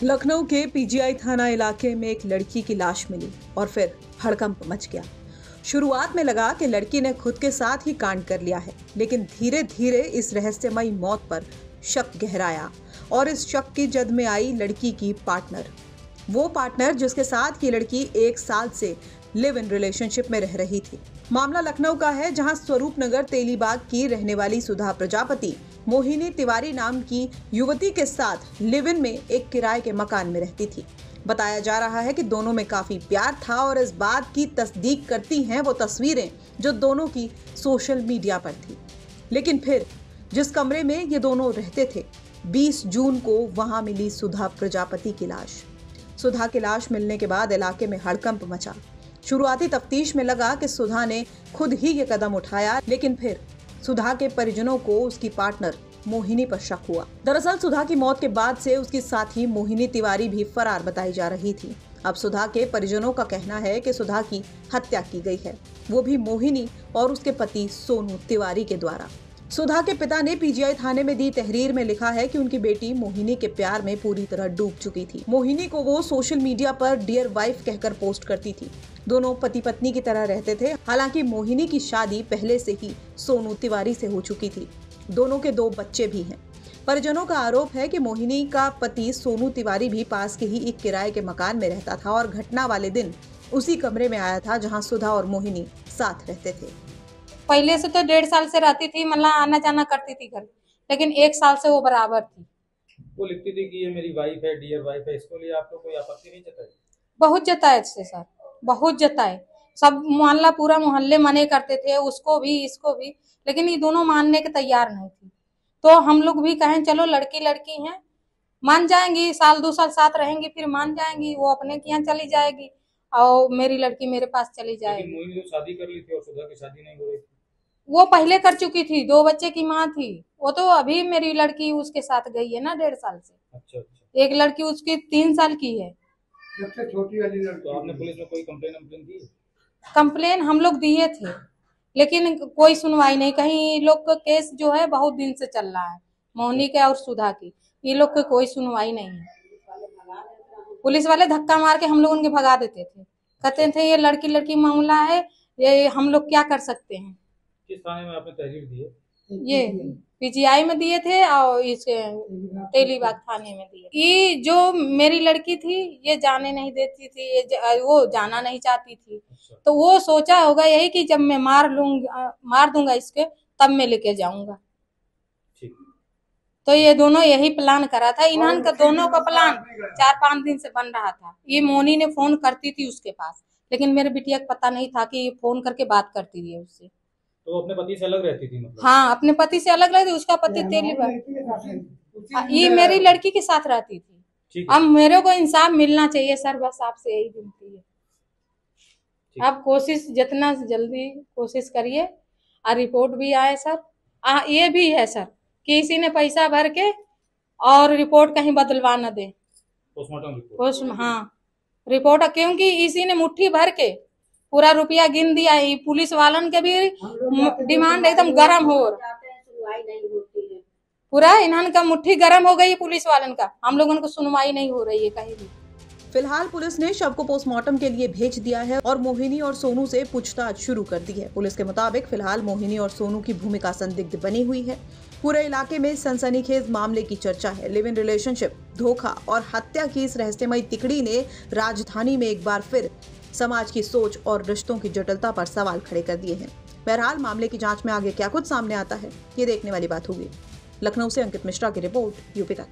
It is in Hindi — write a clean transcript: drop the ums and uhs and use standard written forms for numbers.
लखनऊ के पीजीआई थाना इलाके में एक लड़की की लाश मिली और फिर हड़कंप मच गया। शुरुआत में लगा कि लड़की ने खुद के साथ ही कांड कर लिया है, लेकिन धीरे धीरे इस रहस्यमयी मौत पर शक गहराया और इस शक की जद में आई लड़की की पार्टनर। वो पार्टनर जिसके साथ ये लड़की 1 साल से लिव इन रिलेशनशिप में रह रही थी। मामला लखनऊ का है, जहां स्वरूप नगर तेलीबाग की रहने वाली सुधा प्रजापति मोहिनी तिवारी नाम की युवती के साथ लिव इन में एक किराए के मकान में रहती थी। बताया जा रहा है कि दोनों में काफी प्यार था और इस बात की तस्दीक करती हैं वो तस्वीरें जो दोनों की सोशल मीडिया पर थी। लेकिन फिर जिस कमरे में ये दोनों रहते थे, 20 जून को वहां मिली सुधा प्रजापति की लाश। सुधा की लाश मिलने के बाद इलाके में हड़कंप मचा। शुरुआती तफ्तीश में लगा कि सुधा ने खुद ही ये कदम उठाया, लेकिन फिर सुधा के परिजनों को उसकी पार्टनर मोहिनी पर शक हुआ। दरअसल सुधा की मौत के बाद से उसकी साथी मोहिनी तिवारी भी फरार बताई जा रही थी। अब सुधा के परिजनों का कहना है कि सुधा की हत्या की गई है, वो भी मोहिनी और उसके पति सोनू तिवारी के द्वारा। सुधा के पिता ने पीजीआई थाने में दी तहरीर में लिखा है कि उनकी बेटी मोहिनी के प्यार में पूरी तरह डूब चुकी थी। मोहिनी को वो सोशल मीडिया पर डियर वाइफ कहकर पोस्ट करती थी। दोनों पति पत्नी की तरह रहते थे। हालांकि मोहिनी की शादी पहले से ही सोनू तिवारी से हो चुकी थी। दोनों के 2 बच्चे भी हैं। परिजनों का आरोप है कि मोहिनी का पति सोनू तिवारी भी पास के ही एक किराए के मकान में रहता था और घटना वाले दिन उसी कमरे में आया था जहां सुधा और मोहिनी साथ रहते थे। पहले से तो 1.5 साल से रहती थी, मतलब आना जाना करती थी घर, लेकिन 1 साल से वो बराबर थी। वो लिखती थी कि ये मेरी वाइफ है, डियर वाइफ है। इसको लिए आपको कोई आपत्ति नहीं जताई? बहुत जताए थे सर, बहुत जताए। सब मोहल्ला पूरा मोहल्ले मने करते थे, उसको भी इसको भी, लेकिन ये दोनों मानने के तैयार नहीं थी। तो हम लोग भी कहें चलो लड़की लड़की हैं, मान जाएंगी, 1-2 साल साथ रहेंगी, फिर मान जाएंगी, वो अपने के यहाँ चली जाएगी और मेरी लड़की मेरे पास चली जाएगी। मोहिनी तो शादी कर ली थी और सुधा की शादी नहीं हो रही थी। वो पहले कर चुकी थी, 2 बच्चे की माँ थी। वो तो अभी मेरी लड़की उसके साथ गई है ना 1.5 साल से। अच्छा। एक लड़की उसकी 3 साल की है। सबसे छोटी वाली लड़की। तो आपने पुलिस में कोई कंप्लेन की? कंप्लेन हम लोग दिए थे, लेकिन कोई सुनवाई नहीं। कहीं लोग का केस जो है बहुत दिन से चल रहा है, मोहिनी के और सुधा की, ये लोग की कोई सुनवाई नहीं है। पुलिस वाले धक्का मार के हम लोग उनके भगा देते थे, कहते थे ये लड़की लड़की मामला है, ये हम लोग क्या कर सकते हैं। किस थाने में आपने तहरीर दी है? ये पीजीआई में दिए थे और इस तेलीबाग थाने में दिए। ये जो मेरी लड़की थी ये जाने नहीं देती थी, वो जाना नहीं चाहती थी। अच्छा। तो वो सोचा होगा यही कि जब मैं मार दूंगा इसके, तब मैं लेके जाऊंगा। तो ये दोनों यही प्लान करा था। इन्हन का दोनों का प्लान 4-5 दिन से बन रहा था। ये मोनी ने फोन करती थी उसके पास, लेकिन मेरे बिटिया को पता नहीं था कि ये फोन करके बात करती थी उससे। तो अपने पति से अलग रहती थी मतलब? हाँ, अपने पति से अलग रहती। उसका पति तेलीबाग, ये मेरी लड़की के साथ रहती थी। अब मेरे को इंसाफ मिलना चाहिए सर, बस आपसे यही विनती है। आप कोशिश जितना जल्दी कोशिश करिए और रिपोर्ट भी आए सर। ये भी है सर कि किसी ने पैसा भर के और रिपोर्ट कहीं बदलवा न दे, पोस्टमार्टम। हाँ, रिपोर्ट, क्योंकि इसी ने मुट्ठी भर के पूरा रुपया गिन दिया। पुलिस वालन के भी डिमांड एकदम गरम हो, पूरा इन्हन का मुट्ठी गरम हो गई पुलिस वालन का। हम लोगों को सुनवाई नहीं हो रही है कहीं भी। फिलहाल पुलिस ने शव को पोस्टमार्टम के लिए भेज दिया है और मोहिनी और सोनू से पूछताछ शुरू कर दी है। पुलिस के मुताबिक फिलहाल मोहिनी और सोनू की भूमिका संदिग्ध बनी हुई है। पूरे इलाके में सनसनीखेज मामले की चर्चा है। लिव इन रिलेशनशिप, धोखा और हत्या की इस रहस्यमयी तिकड़ी ने राजधानी में एक बार फिर समाज की सोच और रिश्तों की जटिलता पर सवाल खड़े कर दिए हैं। बहरहाल मामले की जांच में आगे क्या कुछ सामने आता है, ये देखने वाली बात होगी। लखनऊ से अंकित मिश्रा की रिपोर्ट, यूपी तक।